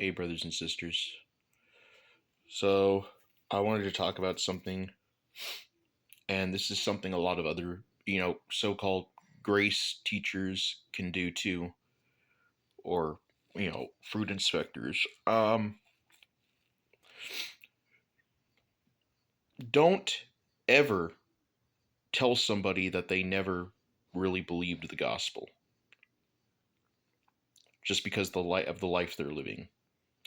Hey, brothers and sisters. So, I wanted to talk about something, and this is something a lot of other, so called grace teachers can do too, or, fruit inspectors. Don't ever tell somebody that they never really believed the gospel just because the light of the life they're living.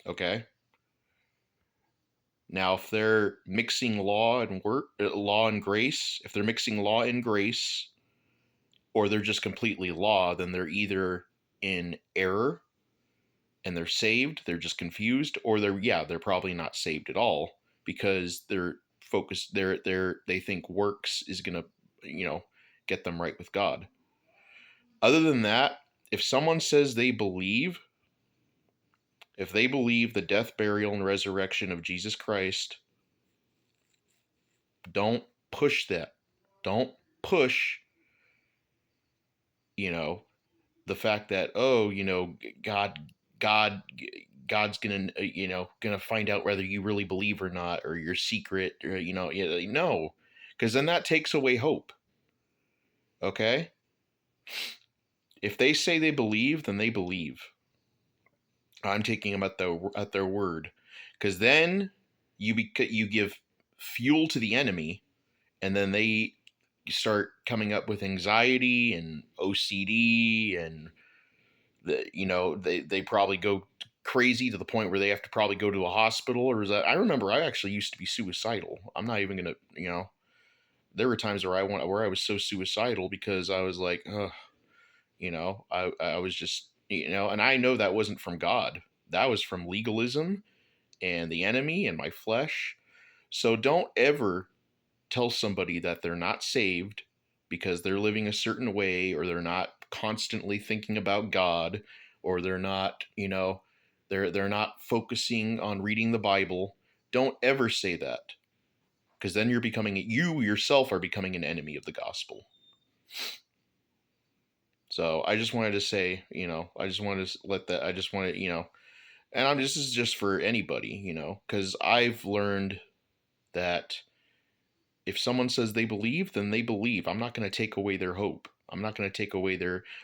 Okay? Now, if they're mixing law and grace, if they're mixing law and grace, or they're just completely law, then they're either in error and they're saved, they're just confused, or they're probably not saved at all because they're focused they think works is gonna, you know, get them right with God. Other than that, if someone says if they believe the death, burial, and resurrection of Jesus Christ, don't push that. Don't push, you know, the fact that God God God's gonna find out whether you really believe or not, or your secret, or no, because then that takes away hope. Okay, if they say they believe, then they believe. I'm taking them at their word, because then you give fuel to the enemy, and then they start coming up with anxiety and OCD, and they probably go crazy to the point where they have to probably go to a hospital. Or is that, I remember I actually used to be suicidal. I'm not even gonna, there were times where I was so suicidal because I was like, ugh, I was just, and I know that wasn't from God. That was from legalism and the enemy and my flesh. So don't ever tell somebody that they're not saved because they're living a certain way, or they're not constantly thinking about God, or they're not, they're not focusing on reading the Bible. Don't ever say that, because then you yourself are becoming an enemy of the gospel. So I just wanted to say, I just wanted to let that, I just wanted, and this is just for anybody, because I've learned that if someone says they believe, then they believe. I'm not going to take away their hope. I'm not going to take away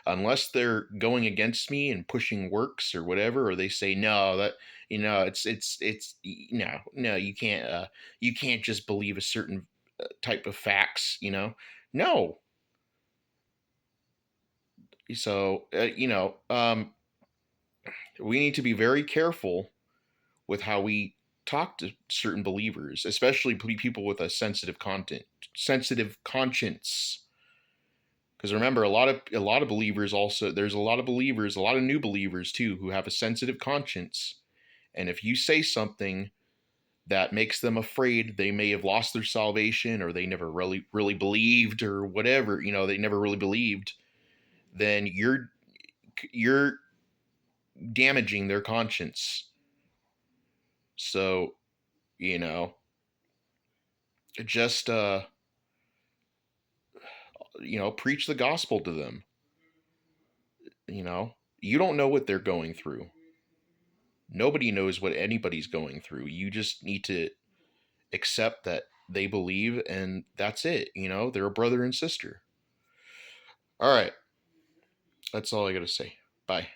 unless they're going against me and pushing works or whatever, or they say no, that it's no, you can't just believe a certain type of facts, no. So we need to be very careful with how we talk to certain believers, especially people with a sensitive conscience. Because remember, a lot of believers also, there's a lot of new believers too, who have a sensitive conscience. And if you say something that makes them afraid they may have lost their salvation, or they never really believed, or whatever, they never really believed, then you're damaging their conscience. So, you know, just preach the gospel to them. You don't know what they're going through. Nobody knows what anybody's going through. You just need to accept that they believe, and that's it. They're a brother and sister. All right. That's all I got to say. Bye.